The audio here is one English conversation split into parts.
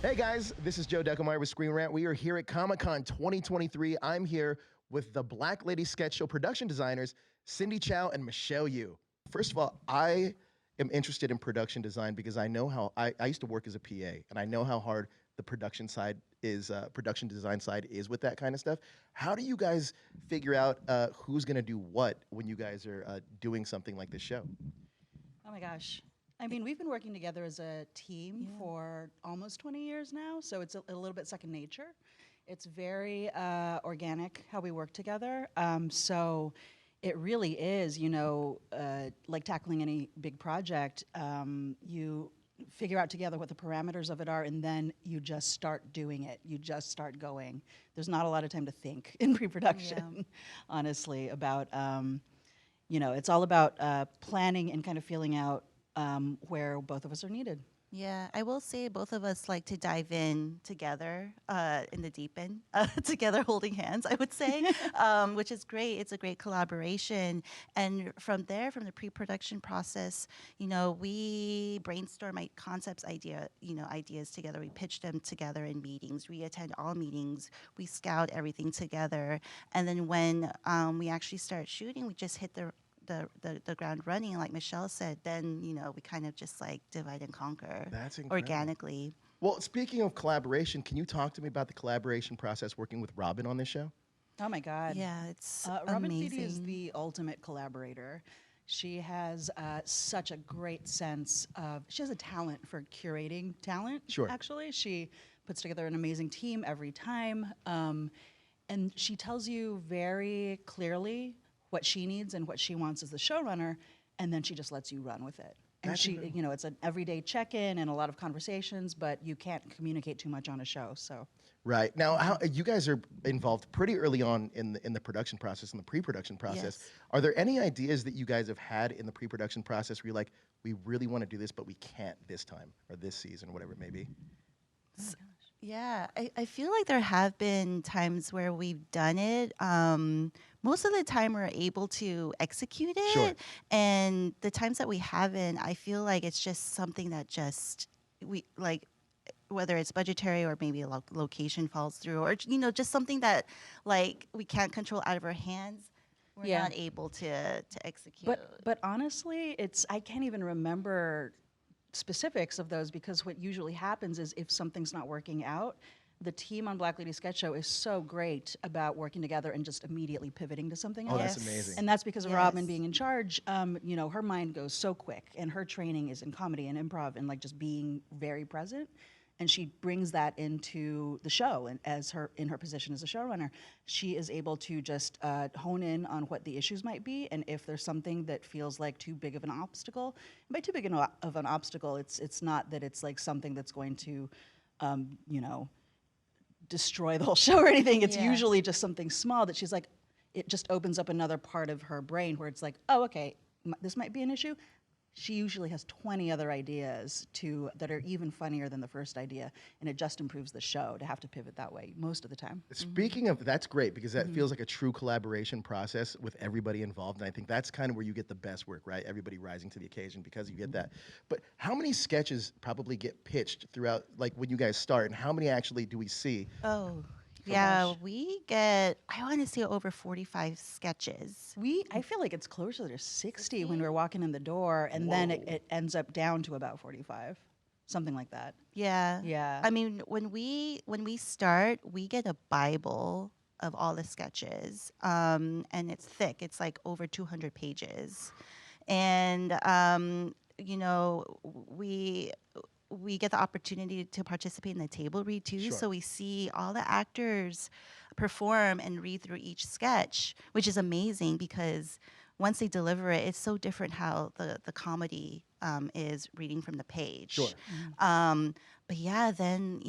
Hey guys, this is Joe Deckelmeyer with Screen Rant. We are here at Comic-Con 2023. I'm here with the Black Lady Sketch Show production designers, Cindy Chao and Michele Yu. First of all, I am interested in production design because I know how, I used to work as a PA, and I know how hard the production side is, production design side is with that kind of stuff. How do you guys figure out who's gonna do what when you guys are doing something like this show? Oh my gosh. I mean, we've been working together as a team for almost 20 years now, so it's a little bit second nature. It's very organic how we work together. So it really is, like tackling any big project. You figure out together what the parameters of it are, and then you just start doing it. You just start going. There's not a lot of time to think in pre-production, honestly, about, it's all about planning and kind of feeling out where both of us are needed. Yeah, I will say both of us like to dive in together, in the deep end, together holding hands, I would say, which is great. It's a great collaboration. And from there, from the pre-production process, we brainstorm concepts, ideas together. We pitch them together in meetings. We attend all meetings. We scout everything together. And then when we actually start shooting, we just hit the ground running, like Michele said, then, we kind of just like divide and conquer. That's incredible. Organically. Well, speaking of collaboration, can you talk to me about the collaboration process working with Robin on this show? Oh my God. Yeah, it's Robin amazing. Thede is the ultimate collaborator. She has such a great sense of, she has a talent for curating talent, Sure. Actually. She puts together an amazing team every time. And she tells you very clearly what she needs and what she wants as the showrunner, and then she just lets you run with it. And That's she, incredible. it's an everyday check-in and a lot of conversations, but you can't communicate too much on a show, so. Right. Now, how, you guys are involved pretty early on in the production process, in the pre-production process. Yes. Are there any ideas that you guys have had in the pre-production process where you're like, we really want to do this, but we can't this time or this season, whatever it may be? Yeah, I feel like there have been times where we've done it. Most of the time we're able to execute it. Sure. And the times that we haven't, I feel like it's just something that just, we like, whether it's budgetary or maybe a location falls through, or, just something that like we can't control out of our hands. We're Yeah. not able to execute. But honestly, I can't even remember specifics of those, because what usually happens is if something's not working out, the team on Black Lady Sketch Show is so great about working together and just immediately pivoting to something Oh, else. that's amazing. And that's because of Robin Yes. being in charge. Her mind goes so quick, and her training is in comedy and improv and like just being very present. And she brings that into the show, and in her position as a showrunner, she is able to just hone in on what the issues might be, and if there's something that feels like too big of an obstacle. And by too big of an obstacle, it's not that it's like something that's going to, destroy the whole show or anything. It's Yeah. usually just something small that she's like, it just opens up another part of her brain where it's like, oh, okay, this might be an issue. She usually has 20 other ideas that are even funnier than the first idea, and it just improves the show to have to pivot that way most of the time. Speaking of, that's great because that feels like a true collaboration process with everybody involved. And I think that's kind of where you get the best work, right? Everybody rising to the occasion because you get that. But how many sketches probably get pitched throughout, like when you guys start, and how many actually do we see? Oh, yeah, gosh. we get, I want to say over 45 sketches. I feel like it's closer to 60 when we're walking in the door, and then it ends up down to about 45, something like that. Yeah. Yeah. I mean, when we start, we get a Bible of all the sketches, and it's thick. It's like over 200 pages, and we get the opportunity to participate in the table read too. Sure. So we see all the actors perform and read through each sketch, which is amazing because once they deliver it, it's so different how the comedy is reading from the page. Sure. But yeah, then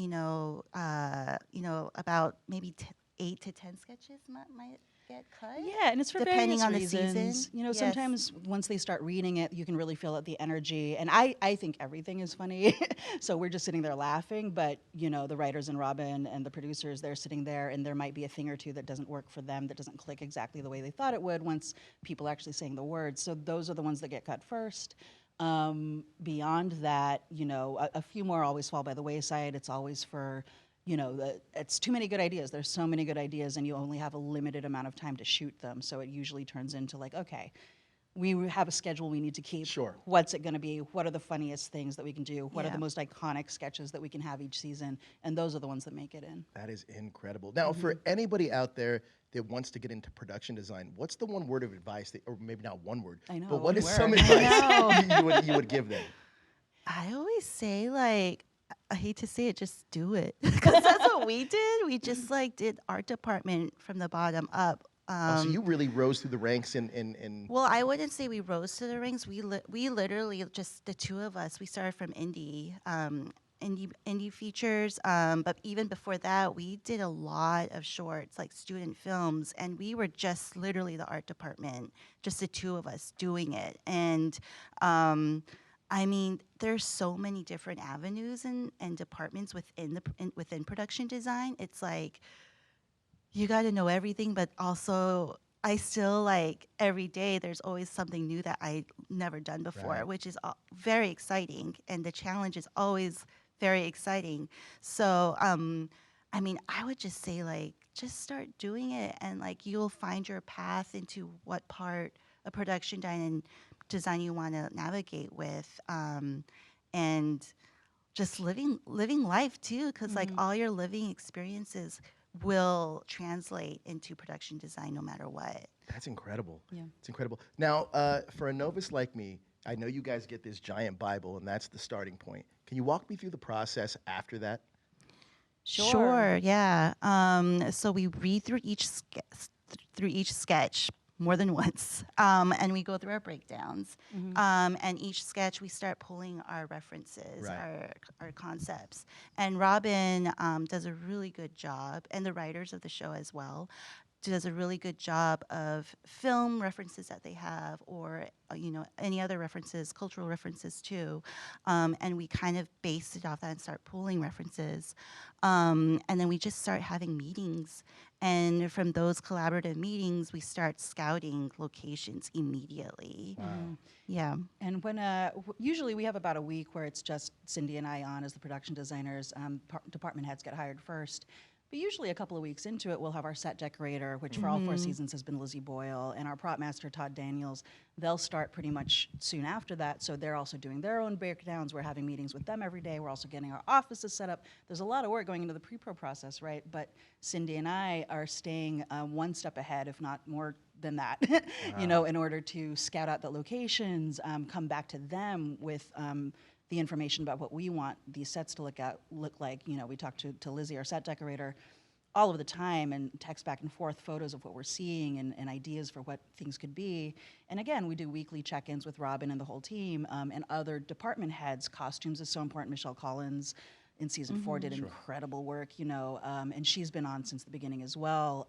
about maybe 8 to 10 sketches might get cut. Yeah, and it's for depending various on reasons. the season. Yes. Sometimes once they start reading it, you can really feel the energy. And I think everything is funny, so we're just sitting there laughing. But the writers and Robin and the producers, they're sitting there, and there might be a thing or two that doesn't work for them, that doesn't click exactly the way they thought it would once people actually saying the words. So those are the ones that get cut first. Beyond that, you know, a few more always fall by the wayside. It's always for, you know, it's too many good ideas. There's so many good ideas, and you only have a limited amount of time to shoot them. So it usually turns into like, okay, we have a schedule we need to keep. Sure. What's it going to be? What are the funniest things that we can do? What are Yeah. the most iconic sketches that we can have each season? And those are the ones that make it in. That is incredible. Now, for anybody out there that wants to get into production design, what's the one word of advice, that, or maybe not one word, I know, but what one is some word. advice you would give them? I always say, like, I hate to say it, just do it. Because that's what we did. We just like did art department from the bottom up. Oh, so you really rose through the ranks in Well, I wouldn't say we rose to the ranks. We literally just the two of us. We started from indie features. But even before that, we did a lot of shorts, like student films, and we were just literally the art department, just the two of us doing it. And I mean, there's so many different avenues and departments within production design. It's like you got to know everything, but also I still like every day there's always something new that I never done before, Right. which is very exciting, and the challenge is always very exciting. So, I mean, I would just say like just start doing it, and like you'll find your path into what part of production design you want to navigate with, and just living life too, because like all your living experiences will translate into production design no matter what. That's incredible. Yeah. It's incredible. Now, for a novice like me, I know you guys get this giant Bible, and that's the starting point. Can you walk me through the process after that? Sure, yeah. So we read through each sketch more than once, and we go through our breakdowns. And each sketch, we start pulling our references, Right. our concepts. And Robin does a really good job, and the writers of the show as well, does a really good job of film references that they have, or you know, any other references, cultural references too, and we kind of base it off that and start pulling references, and then we just start having meetings, and from those collaborative meetings, we start scouting locations immediately. Wow. Yeah. And when usually we have about a week where it's just Cindy and I on as the production designers. Department heads get hired first. But usually a couple of weeks into it, we'll have our set decorator, which for all 4 seasons has been Lizzie Boyle, and our prop master, Todd Daniels. They'll start pretty much soon after that, so they're also doing their own breakdowns. We're having meetings with them every day. We're also getting our offices set up. There's a lot of work going into the pre-pro process, right? But Cindy and I are staying one step ahead, if not more than that, you know, in order to scout out the locations, come back to them with the information about what we want these sets to look like. You know, we talk to Lizzie, our set decorator, all of the time, and text back and forth photos of what we're seeing and ideas for what things could be. And again, we do weekly check-ins with Robin and the whole team, and other department heads. Costumes is so important. Michelle Collins in season 4 did incredible work, you know, and she's been on since the beginning as well,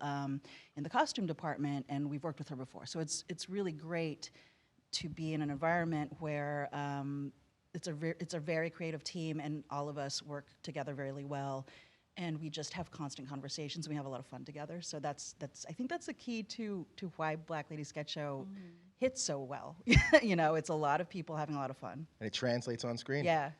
in the costume department, and we've worked with her before. So it's really great to be in an environment where it's a very creative team, and all of us work together very well, and we just have constant conversations. And we have a lot of fun together. So that's I think that's the key to why Black Lady Sketch Show hits so well. You know, it's a lot of people having a lot of fun. And it translates on screen. Yeah.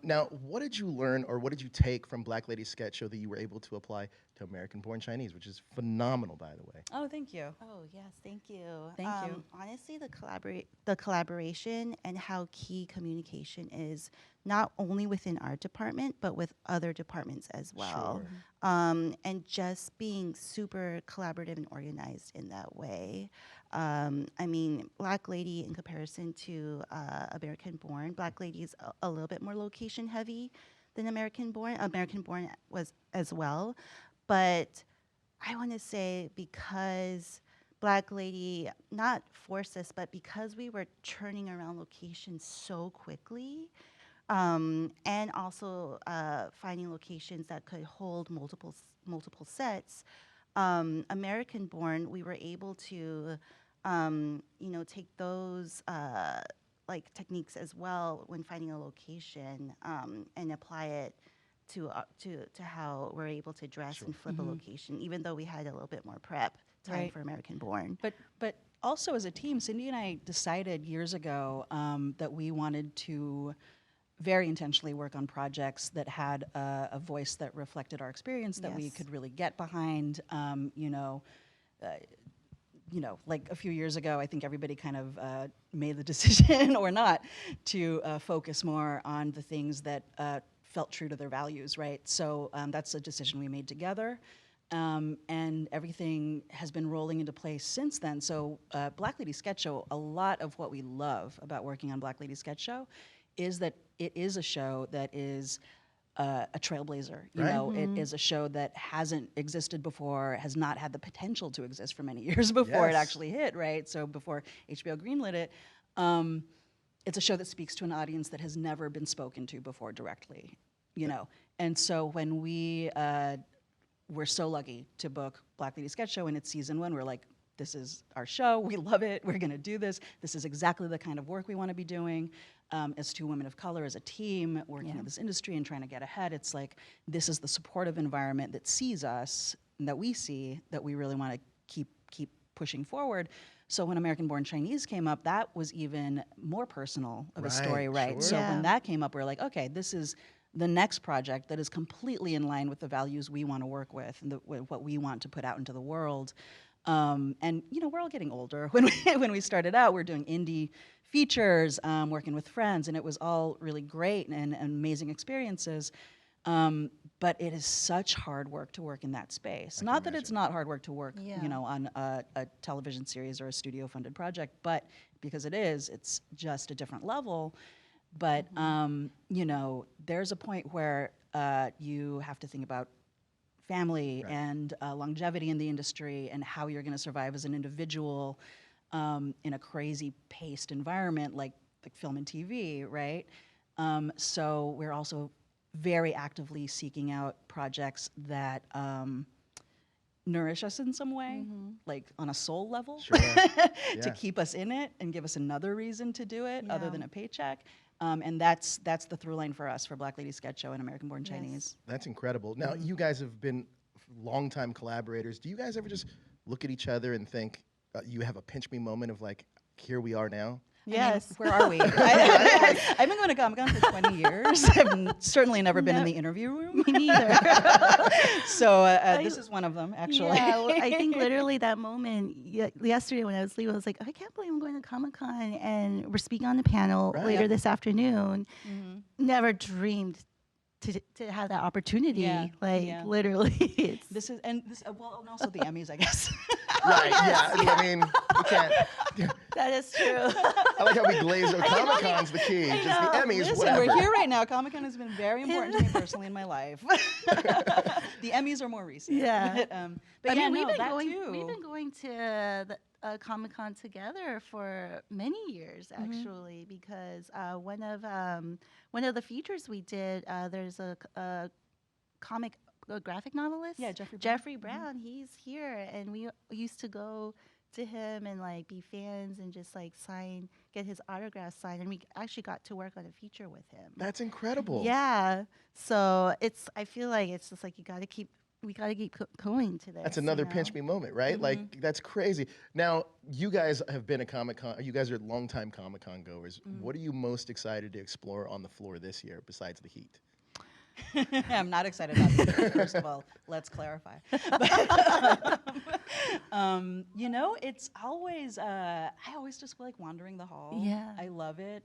Now, what did you learn, or what did you take from Black Lady Sketch Show that you were able to apply to American Born Chinese, which is phenomenal, by the way? Oh, thank you. Oh yes, thank you. Thank you. Honestly, the collaboration and how key communication is, not only within our department but with other departments as well. And just being super collaborative and organized in that way. I mean, Black Lady, in comparison to American Born, Black Lady is a little bit more location heavy than American Born. American Born was as well, but I want to say, because Black Lady not forced us, but because we were turning around locations so quickly, and also finding locations that could hold multiple sets. American Born, we were able to, you know, take those like techniques as well when finding a location, and apply it to how we're able to dress and flip a location, even though we had a little bit more prep time Right. for American Born. But also as a team, Cindy and I decided years ago that we wanted to very intentionally work on projects that had a voice that reflected our experience, that we Yes. could really get behind. Like a few years ago, I think everybody kind of made the decision, or not, to focus more on the things that felt true to their values, right? So that's a decision we made together. And everything has been rolling into place since then. So Black Lady Sketch Show, a lot of what we love about working on Black Lady Sketch Show is that it is a show that is a trailblazer. You Right. know, it is a show that hasn't existed before, has not had the potential to exist for many years before it Yes. actually hit, right? So before HBO greenlit it, it's a show that speaks to an audience that has never been spoken to before directly, you know. And so when we're so lucky to book Black Lady Sketch Show in its season 1, we're like, this is our show, we love it, we're gonna do this. This is exactly the kind of work we wanna be doing. As two women of color, as a team, working in this industry and trying to get ahead, it's like, this is the supportive environment that sees us, and that we see, that we really wanna keep pushing forward. So when American Born Chinese came up, that was even more personal of a story, Right, right? sure. So Yeah. when that came up, we're like, okay, this is the next project that is completely in line with the values we want to work with and what we want to put out into the world. And you know, we're all getting older. When we started out, we're doing indie features, working with friends, and it was all really great and amazing experiences. But it is such hard work to work in that space. Not that it's not hard work to work, Yeah. you know, on a television series or a studio-funded project, but because it is, it's just a different level. But you know, there's a point where you have to think about family and longevity in the industry and how you're going to survive as an individual in a crazy paced environment like film and TV, right? So we're also very actively seeking out projects that nourish us in some way, like on a soul level, Sure. to Yeah. keep us in it and give us another reason to do it other Yeah. than a paycheck. And that's the through line for us for Black Lady Sketch Show and American Born Yes. Chinese. That's incredible. Now, you guys have been longtime collaborators. Do you guys ever just look at each other and think you have a pinch me moment of like, here we are now? Yes. Where are we? I've been going to Comic-Con for 20 years. I've certainly never been in the interview room. Me neither. So this is one of them, actually. Yeah, well, I think literally that moment yesterday when I was leaving, I was like, I can't believe I'm going to Comic-Con and we're speaking on the panel Right. later this afternoon. Never dreamed to have that opportunity. Yeah, Like yeah. literally, it's This is, and this, well, and also the Emmys, I guess. Right, yeah. I mean, we can't. that is true. I like how we glaze over. Comic-Con's the key. Just the Emmys, Listen, whatever. we're here right now. Comic-Con has been very important to me personally in my life. The Emmys are more recent. Yeah. But I yeah, mean, no, that we've too. been going to the Comic-Con together for many years, actually, because one of the features we did, there's a comic, a graphic novelist. Yeah, Jeffrey Brown. Jeffrey Brown, he's here, and we used to go to him and like be fans and just like get his autograph signed, and we actually got to work on a feature with him. That's incredible. Yeah, so I feel like it's just like we got to keep going to this. That's another you know? pinch me moment, right? Like, that's crazy. Now, you guys have been a Comic-Con, you guys are longtime Comic-Con goers. What are you most excited to explore on the floor this year besides the heat? I'm not excited about it. First of all, let's clarify. You know, it's always, I always just feel like wandering the hall. Yeah. I love it.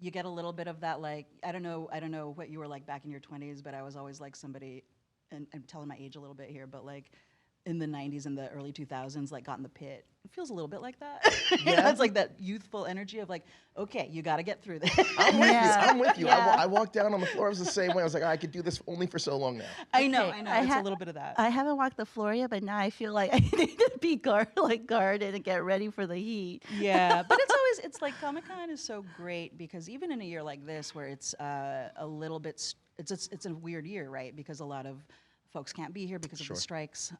You get a little bit of that, like, I don't know what you were like back in your 20s, but I was always like somebody, and I'm telling my age a little bit here, but like in the 90s and the early 2000s, like got in the pit. It feels a little bit like that. You know, it's like that youthful energy of like, okay, you got to get through this. I'm with you. Yeah. I'm with you. Yeah. I walked down on the floor. I was the same way. I was like, I could do this only for so long now. I know. Okay, It's a little bit of that. I haven't walked the floor yet, but now I feel like I need to be guarded and get ready for the heat. Yeah, but it's like Comic-Con is so great because even in a year like this where it's a little bit, it's a weird year, right? Because a lot of folks can't be here because of Sure. the strikes,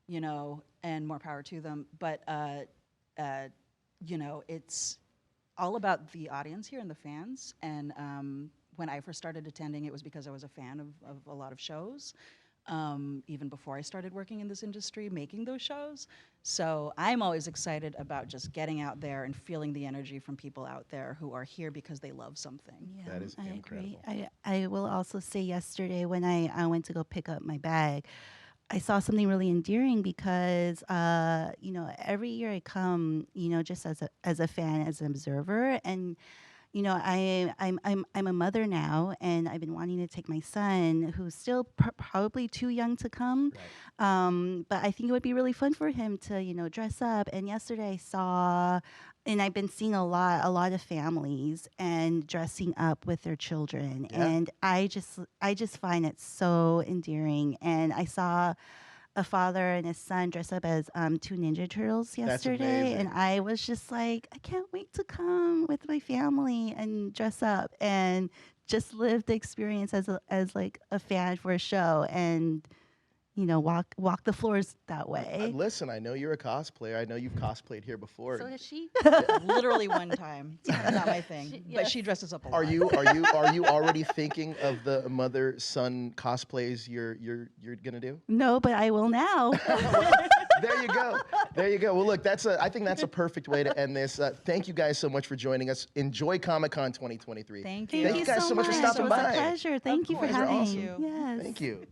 you know, and more power to them. But, you know, it's all about the audience here and the fans. And when I first started attending, it was because I was a fan of a lot of shows. even before I started working in this industry, making those shows. So I'm always excited about just getting out there and feeling the energy from people out there who are here because they love something. Yeah, That is I incredible. agree. I will also say yesterday when I went to go pick up my bag, I saw something really endearing because, every year I come, just as a fan, as an observer, and I'm a mother now, and I've been wanting to take my son, who's still probably too young to come. But I think it would be really fun for him to, dress up. And yesterday I saw, and I've been seeing a lot of families and dressing up with their children, Yeah. and I just find it so endearing. And I saw a father and his son dress up as two Ninja Turtles yesterday, and amazing. I was just like, I can't wait to come with my family and dress up and just live the experience as like a fan for a show, and walk the floors that way. Listen, I know you're a cosplayer. I know you've cosplayed here before. So does she? Literally one time. Not my thing. But yes. she dresses up a lot. Are you already thinking of the mother-son cosplays you're gonna do? No, but I will now. There you go. There you go. Well, look, I think that's a perfect way to end this. Thank you guys so much for joining us. Enjoy Comic-Con 2023. Thank you. Thank you guys so much for stopping It was by. a pleasure. Thank you for course. having Awesome. me. Yes. Thank you.